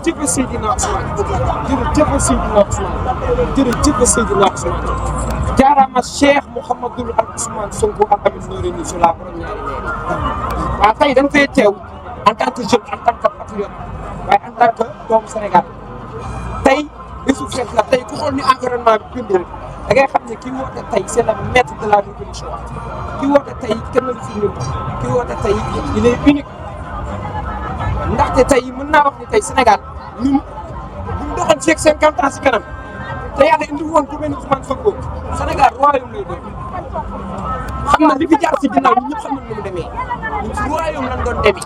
jërëjëf Seydina Ousmane jërëjëf Seydina Ousmane jërëjëf Seydina Ousmane jaaraama Cheikh Mouhamadoul Ousmane Sonko ak Ameth Noreyni sur la borom ñaari leer waaw tey dañ fay teew en tant que jeune en tant que patriote waaye en tant que doomu Sénégal tey bésu fête la tey ku xool ni environnement bi bindoo da ngay xam ne kii woote tey c'est le maître de la révolution kii woote tey kenn la fi ñun kii woote tey il est unique ndaxte tey mën naa wax ni tey Sénégal ñun buñ doxoon fii ak 50 ans si kanam te yàlla indi woon ku mel ni Ousmane Sonko Sénégal royaume lay doon xam na li fi jaar si ginnaaw ñun ñëpp xam nañ nu mu demee ñun si royaume lañ doon demee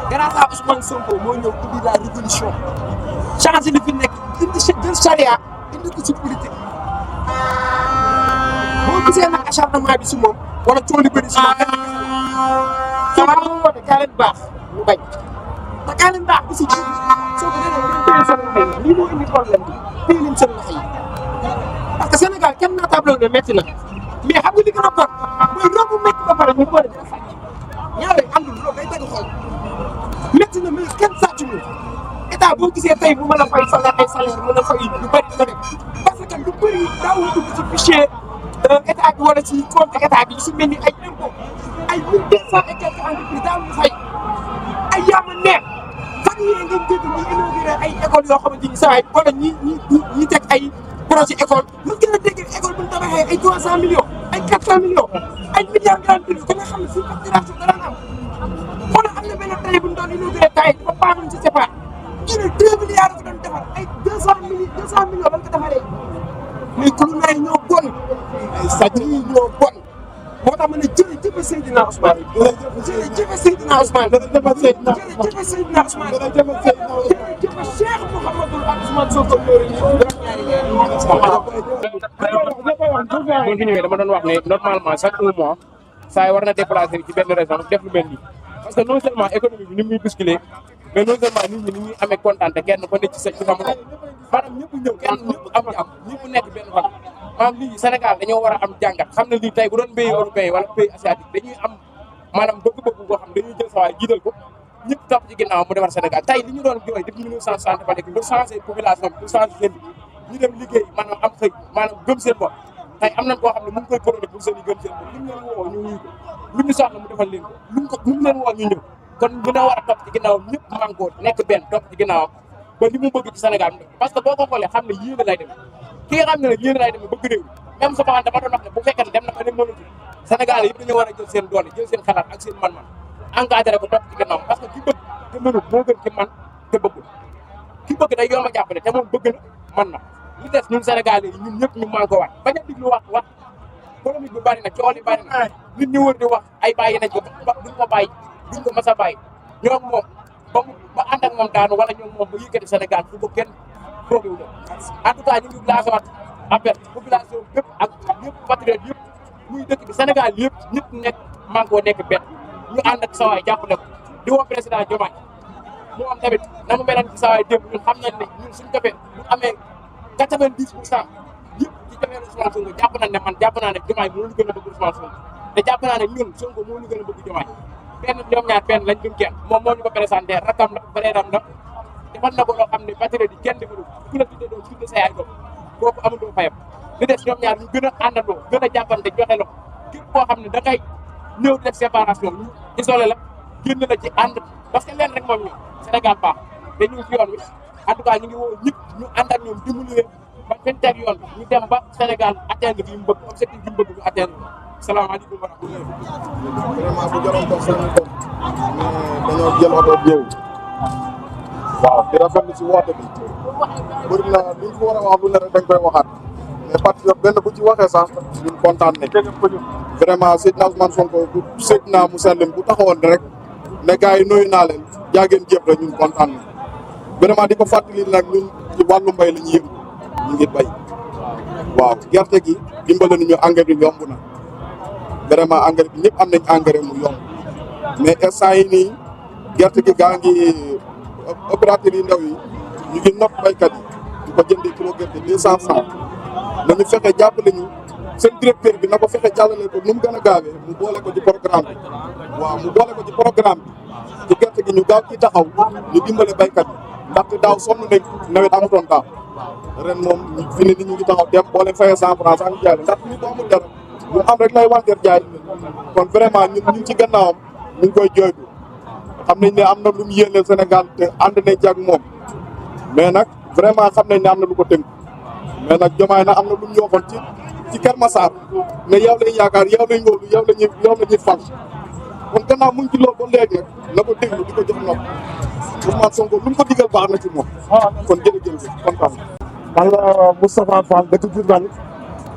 grâce à Ousmane Sonko moo ñëw indi la révolution changé li fi nekk indi jël charia indi ko si politique boo gisee nag acharnement bi si moom wala coono li bëri si moom soo ko doon woote kaa leen baax mu bañ te kaa leen baax bi si ji soo ko defee téye seen loxo yi lii moo indi problème bi téye leen seen loxo yi parce que Sénégal kenn naa tableau ne métti na mais xam nga li gën a bon mooy romb métti ba pare ñu boole dina sàcc ñaare àndul loolu day dagg xol métti na mais kenn sàccuñu état boo gisee tey bu mën a fay salaire ay salaire mën a fay lu bëri dina def parce que lu bëri daawul dugg ci fichier état bi wala ci compte état bi su mel ni ay impôt ay 1200 et quelques entreprises daawul fay ay yaama neex fan yii ngeen dégg ñu inauguré ay écoles yoo xamante ni saa yi wala ñi teg ay projet école lu gën a dégg école bu ñu tabaxee ay 300 millions ay 400 millions ay milliards nga daan dégg ko nga xam ne suñu facturation dara am xoolal am na benn télé bu ñu doon inauguré tay dafa paanoon ci CEPA ñu ne 2 milliards la ko doon defar ay 200 millions lañ ko defaree mais colonels yi ñoo bon ay sàcc yi ñoo bon moo tax ma ne jërëjëf Seydina Ousmane jërëjëf Seydina Ousmane jërëjëf Seydina Ousmane jërëjëf Cheikh Mouhamadoul Ousmane Sonko bu fi ñëwee dama doon wax ne normalement chaque un mois saa yi war na déplacer ci benn région def lu mel nii parce que non seulement économie bi ni muy bousculé mais non seulement nit ñi ni ñuy amee kontaan te kenn ko nekk ci sa ci sama bopp maanaam ñëpp ñëw kenn ñëpp am jàmm ñëpp nekk benn fan maanaam lii Sénégal dañoo war a am jàngat xam ne lii tey bu doon pays européen wala pays asiatique dañuy am maanaam bëgg-bëgg boo xam dañuy jël sa waay jiital ko ñëpp topp ci ginnaaw mu defar Sénégal tey li ñu doon jooy depuis 1960 ba léegi pour changer population bi pour changer seen ñu dem liggéey maanaam am xëy maanaam gëm seen bopp tey am nañ koo xam ne mu ngi koy produire pour seen yi gëm seen bopp lu ñu leen woo ñu wuyu ko lu ñu soxla mu defal leen ko lu mu leen woo ñu ñëw kon ñu ne war a topp ci ginnaaw ñëpp mànkoo nekk benn topp ci ginnaaw ba li mu bëgg ci Sénégal parce que boo ko xoolee xam ne yéene lay demee ki nga xam ne nag yéene lay demee bëgg réew même sama dama doon wax ne bu fekkee ne dem na ba ne mënatu Sénégal yëpp dañoo war a jël seen doole jël seen xalaat ak seen man-man encadré ko topp ci ginnaaw parce que ki bëgg te mënul moo gën ki man te bëggul ki bëgg day yomb a jàppale te moom bëgg na man na li des ñun Sénégal yi ñun ñëpp ñu mànkoo waat bañ a diglu wax polémique bi bari na coow li bari na nit ñi wër di wax ay bàyyi nañ ko duñ ko bàyyi duñ ko mas a bàyyi ñoom moom ba ànd ak moom daanu wala ñoom moom ba yëkkati Sénégal fu ko kenn foogewul en tout cas ñu ngi lancé waat appel population yëpp ak yëpp patriote yëpp muy dëkk bi Sénégal yëpp ñëpp nekk mànkoo nekk benn ñu ànd ak sawaay jàppale ko di woo président Diomaye moo am tamit na mu meloon ci sawaay démb ñun xam nañ ne ñun suñu defee bu amee 90% yëpp ci defee Ousmane Sonko jàpp nañ ne man jàpp naa ne Diomaye moo ñu gën a bëgg Ousmane Sonko te jàpp naa ne ñun Sonko moo ñu gën a bëgg Diomaye benn ñoom ñaar benn lañ duñ kenn moom moo ñu ko présenté rakam la frèram la defal na ko loo xam ne patriote yi kenn defalu ku la tuddee doon tudde sa yaay doom kooku amandoo fayam li des ñoom ñaar ñu gën a àndandoo gën a jàppante joxe la képp koo xam ne da ngay ñëw def séparation ñu isolé la génn la ci ànd parce que leen rek moom ñu Sénégal baax te ñu ngi ci yoon wi en tout cas ñu ngi woo ñëpp ñu ànd ak ñoom dimbali leen ba fiñ teg yoon ñu dem ba Sénégal atteindre li mu bëgg objectif bi mu bëgg ñu atteindre salaamaaleykum wa rahmatulah. vraiment bu jëloon ko seen bopp mais dañoo jël oto ñëw waaw di rafetlu si woote bi bëri na luñ ko war a wax lu ne rek dañ koy waxaat mais patriote benn bu ci waxee sax ñun kontaan nañ vraiment Seydina Ousmane Sonko bu Seydina mu sellim bu taxawoon rek ne gars yi nuyu naa leen jaageen jëf rek ñun kontaan nañ vraiment di ko fàttali nag ñun ci wàllu mbay la ñuy yëngu ñu ngi bay waaw gerte gi dimbale nañu engrais bi yomb na vraiment engrais bi ñëpp am nañ engrais mu yomb mais instant yi nii gerte gi gaa ngi opérateurs yi ndaw yi ñu ngi nopp baykat yi di ko jëndee kilo gerte 200 francs nañu fexe jàppale ñu seen directeur bi na ko fexe jàllale ko nu mu gën a gaawee mu boole ko ci programme bi waaw mu boole ko ci programme bi ci gerte gi ñu gaaw ci taxaw ñu dimbale baykat yi ndaxte daaw sonn nañ nawet amutoon daaw ren moom fi ne nit ñi ngi taxaw dem boo leen fayee 100 francs sax ñu jaay ndax nit bu amul dara lu am rek lay wanteer jaay kon vraiment ñun ñu ngi ci gannaawam ñu ngi koy jooytu xam nañ ne am na lu mu yéeneel Sénégal te ànd nañ ci ak moom mais nag vraiment xam nañ ne am na lu ko tënk mais nag Diomaye nag am na lu mu yokkoon ci Kër Massar ne yow lañ yaakaar yow lañ wóolu yow la ñuy fal kon gannaaw mu ngi ci loolu ba léegi nag na ko déglu di ko jox nopp Ousmane Sonko lu mu ko digal baax na ci moom kon jërëjëf kontaan man la Moustapha Fall dëkk Diourbel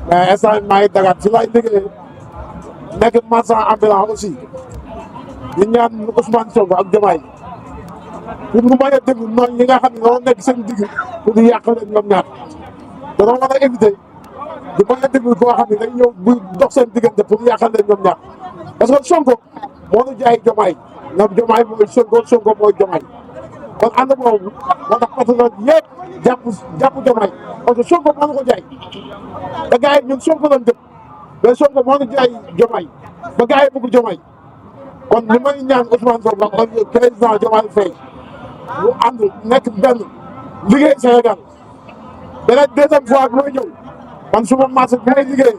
mais instant maa ngi Dakar ci laay liggéey nekk marchand ambulant aussi ñu ñaan Ousmane Sonko ak Diomaye pour mu bañ a déglu noonu ñi nga xam ne ñoo nekk seen digg pour di yàq leen ñoom ñaar dañoo war a éviter di bañ a déglu koo xam ne dañ ñëw buy dox seen diggante pour yàqal leen ñoom ñaar parce que Sonko moo ñu jaay Diomaye ñoom Diomaye mooy Sonko Sonko mooy Diomaye kon ànd boobu moo tax patriote yëpp jàpp Diomaye parce que Sonko moo ñu ko jaay te gars yi ñun Sonko lañ dëkk mais Sonko moo ñu jaay Diomaye ba gars yi bëgg Diomaye kon li may ñaan Ousmane Sonko ak président Diomaye Faye ñu ànd nekk benn liggéey Sénégal beneen deuxième fois bi may ñëw man suma marché bi may liggéey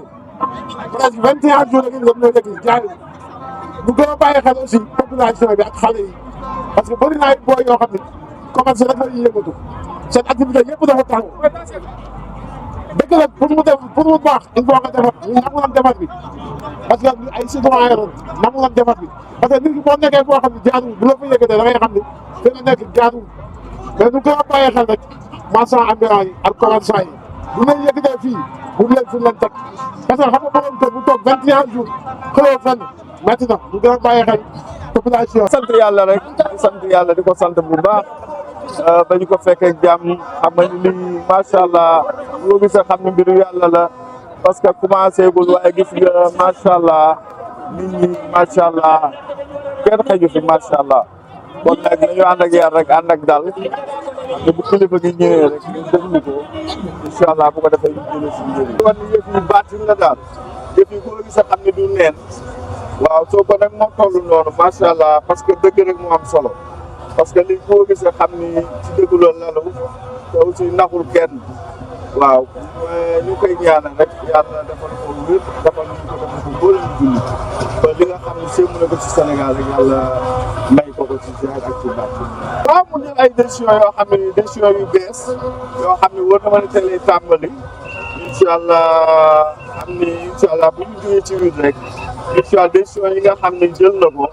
presque 21 jours ak ñoom ñoo nekk jaay ñu gën a bàyyi xel aussi population bi ak xale yi parce que bëri na ay booy yoo xam ne commerce rek la ñuy yëngatu seen activité yëpp dafa taxaw dëgg la pour mu baax il faut nga defar ñu nangu lan defar bi parce que ay citoyen la nangu lan defar bi parce que nit ki boo nekkee boo xam ne jaaduwul bu la fa yëgatee da ngay xam ne fi nga nekk jaaduwul mais ñu gën a bàyyi xel rek marchand ambulant yi ak commerçant yi bu leen yëgatee fii bu leen fi leen teg parce que xam nga borom kër bu toog 21 jours xëyoo fenn métti na ñu gën a bàyyi xel population. sant yàlla rek di sant yàlla di ko sant bu baax ba ñu ko fekkee jàmm xam nga ni macha allah boo gisee xam ne mbiru yàlla la parce que commencé gul waaye gis nga macha allah nit ñi macha allah kenn xëju fi macha allah kon nag nañu ànd ak yar rek ànd ak dal te bu kilifa gi ñëwee rek ñu déglu ko incha allah bu ko defee ñu jëlee si njëriñ. kon yëf yi baatin la daal yëf yi boo gisee xam ne du neen. waaw soo ko nag moo toll noonu macha allah parce que dëgg rek moo am solo parce que li boo gisee xam ni ci dëgg loolu lalu te aussi naxul kenn waaw ñu koy ñaanal rek yàlla defal ko wér defal ñu ko defal ko bëri ñu julli ba li nga xam ne sémmu na ko ci Sénégal rek yàlla may ko ci ziar ak ci bàtt waaw mu jël ay décision yoo xam ne décision yu bees yoo xam ne war na mën a teelee tàmbali incha allah xam ni incha allah bu ñu jógee ci wit rek incha allah décision yi nga xam ne jël na ko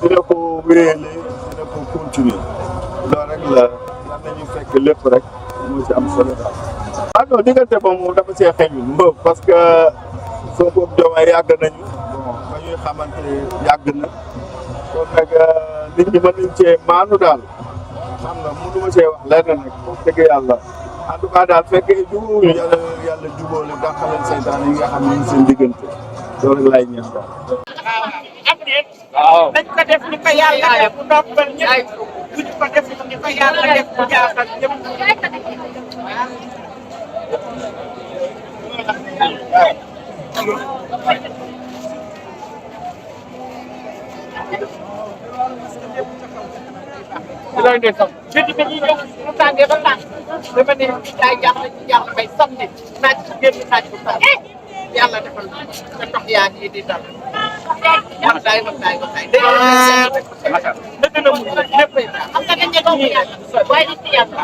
dina ko wéyale dina ko continuer loolu rek la lan nañu fekk lépp rek moo ci am solo daal. ah non diggante moom dafa see xeeñul parce que Sonko ak Diomaye yàgg nañu bon ba ñuy xamante yàgg na kon nag nit ñi mën nañ cee maanu daal xam nga mënu ma see wax lenn nag wax dëgg yàlla en tout cas daal fekkee jubóowuñu yàlla jubóole dàqaleen seytaan yi nga xam ne ñu seen diggante loolu laay ñaan daal. waaw dañ ko def ni ko yàlla def bu noppal ñëpp duñ ko def ni ko yàlla def bu jaaxal ñëpp. loolu de sax jeudi dañuy ñëw mu tàngee ba tàng dama ne jaay jàmm ci yàlla bay samedi naaj ci génn naaj bu tàng yàlla defal te ndox yaa ngi di dal wax daay day dëgg na mu léppay daal xam nga dañ ne doomu yàlla waaye di ci yàlla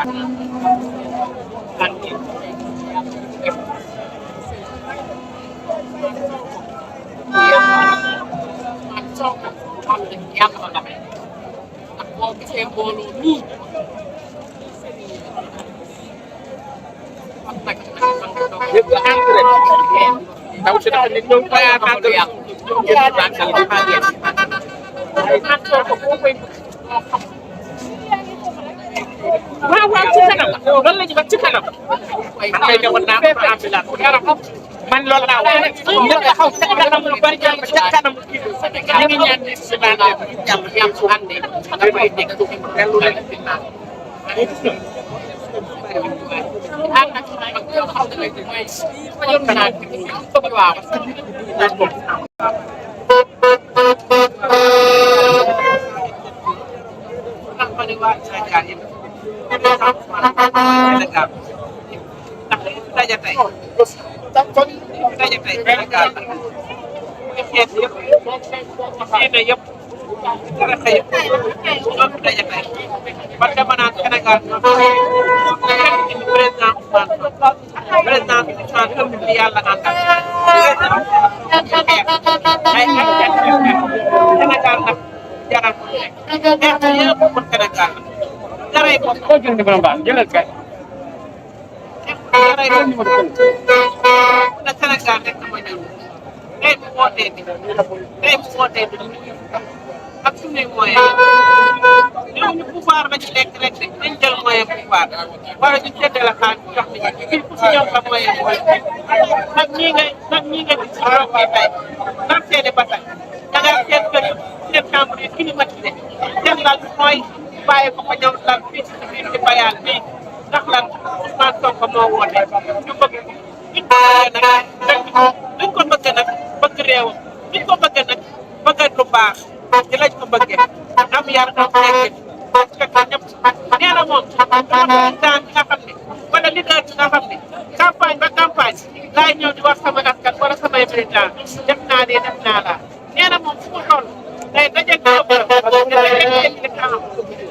man soxna xam ne yàlla la may ndax boo gisee mbooloo nii yëpp la engrais ndaw si dafa ne ñoom koy àndal yàlla ngeen di tàngal di xaajal waaye man soo ko boo koy waaw ci kanam loolu la ñu wax ci kanam man kay demoon naa ko ambulance man loolu laa wax ñëpp taxaw ca kanam lu bari jàmm ca kanam kii ñu ngi ñaan si naan jàmm yàlla su àndee dafay nekk dellu leen si naan ànd ak mag yoo xam ne mooy fajoon naa ko waaw ndax ma ne waa Sénégal yëpp Sénégal ndax li fi daje tey Sénégal muy xeet yëpp diine yëpp tarixa yëpp ñoo fi daje tey man dama naan Sénégal ñoo fi président Ousmane Sonko li yàlla àndal ay Sénégal nag jaral ko nekk xeex yëpp pour Sénégal la jaray bopp koo jël numéro baax jëlal kay jaray bopp na Sénégal rek dama ñëw tey bu wootee bi ak suñuy moyen ñooñu pouvoir ba ci lekk rek dañ jël moyen pouvoir wala ñu seddee la xaalis jox ni fii ku si ñëw sa moyen mooy nag ñii nga gis ci ñoom bi tey nan seede ba tey da ngay seet kër yi seen chambre yi climatisé seen lal mooy bàyyi ko fa ñëw lal fii ci biir ci bayal bii ndax lan Ousmane Sonko moo woote ñu bëgg duñ ko bëgg nag bëgg réewam duñ ko bëgg nag bëgg lu baax ci lañ ko bëggee am yar am nekk fekk ñëpp nee na moom président bi nga xam ne wala leader bi nga xam ne campagne ba campagne laay ñëw di wax sama askan wala samay militant def naa lii def naa laa nee na moom fu mu toll day dajeeg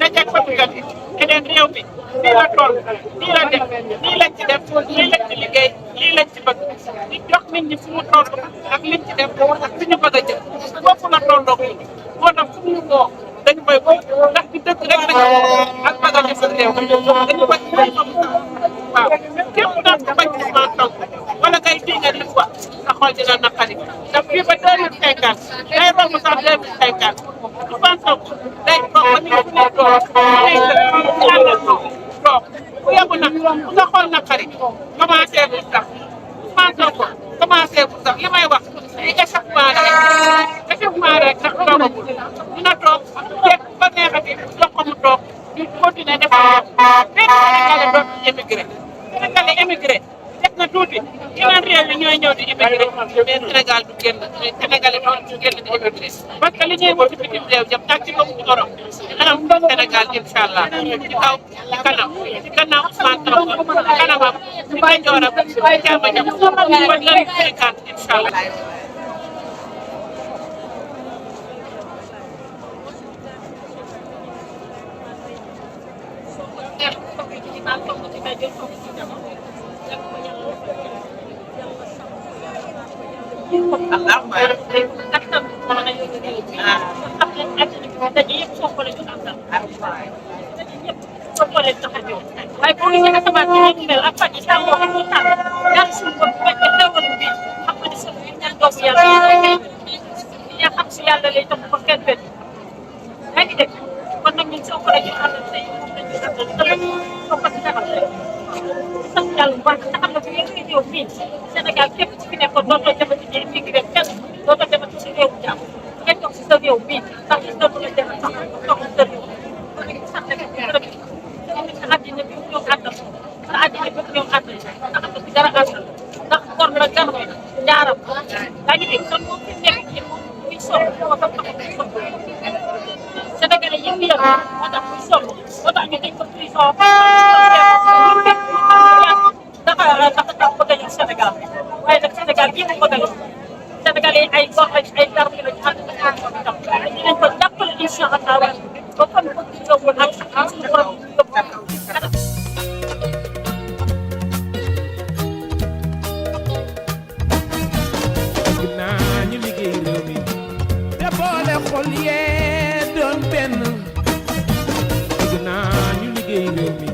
dajeeg fatikat yi te leen réew mi nii la toll nii la def nii lañ ci def nii lañ ci liggéey lii lañ ci bëgg di jox nit ñi fu mu toll ak liñ ci def ak fi ñu bëgg a jëm foofu la tolloo moo tax fu mu woo dañu koy woo ndax ci dëkk rek lañu woo ak bëgg a defal réew dañu bëgg waaw képp daal ku bañ Ousmane Sonko wala ngay dinga li wax sa xol dina naqari ndax fii ba 2050 day romb sax 2050 Ousmane Sonko day toog ba ñu ngi toog toog bu yóbbu nag bu sa xol naqari commencé bu sax Ousmane Sonko commencé bu sax li may wax ay échauffement rek ndax toogagul dina toog fekk ba neexati jox ko mu toog ñu continuer def benn Sénégalais dootu émigré Sénégalais émigré def na tuuti yeneen réew yi ñooy ñëw di émigré mais Sénégal du génn Sénégalais doon génn di émigré parce que li ñuy wuti bitim réew jëm ak ci bopp Europe anam Sénégal incha allah ci kaw ci gannaaw Ousmane Sonko kanamam ci ndeyjooram ci càmmoñam ba 2050 incha allah. waaye boo gisee asamaan bi ñu mel ak fan yi tàngoo ak ñu tàng yàlla suñu bopp bu fekkee xewal bi xam nga ne suñu ñaan doomu yàlla yaa xam si yàlla lay topp ba kenn benn yaa ngi dégg kon nag ñun soo ko la ñu àndal tey dañuy àndal dëgg soo ko si taxal tey di sant yàlla bu baax te xam ne bu ngeen koy ñëw fii Sénégal képp ci fi nekkoon dootoo demati ci immigré kenn dootoo demati si réewu jàmm ngeen toog si sa réew bii ndax gis nga bu la demee sax toog si sa réew kon nag sant nañ ko sa àddina bi ñoom àndal sa àddina bi ñoom àndal ndax am na si dara àndal ndax kon la gar jaaram yaa ngi dégg kon moom fi nekk ci moom muy soog moo tax Sénégalais yi ngi yëngu moo tax muy soog moo tax ñu tëj ko prison dafa bëgg a ñëw Sénégal waaye nag Sénégal bii mu bëgg a ñëw Sénégalais yi ay gox lañ ay garab yi lañ ànd ak moom itam dinañ ko jàppale incha allah ba fan bëgg yóbbu ak suñu borom yóbbu kanam. bëgg naa ñu liggéey réew mi te boole xol yee doon benn bëgg naa ñu liggéey réew mi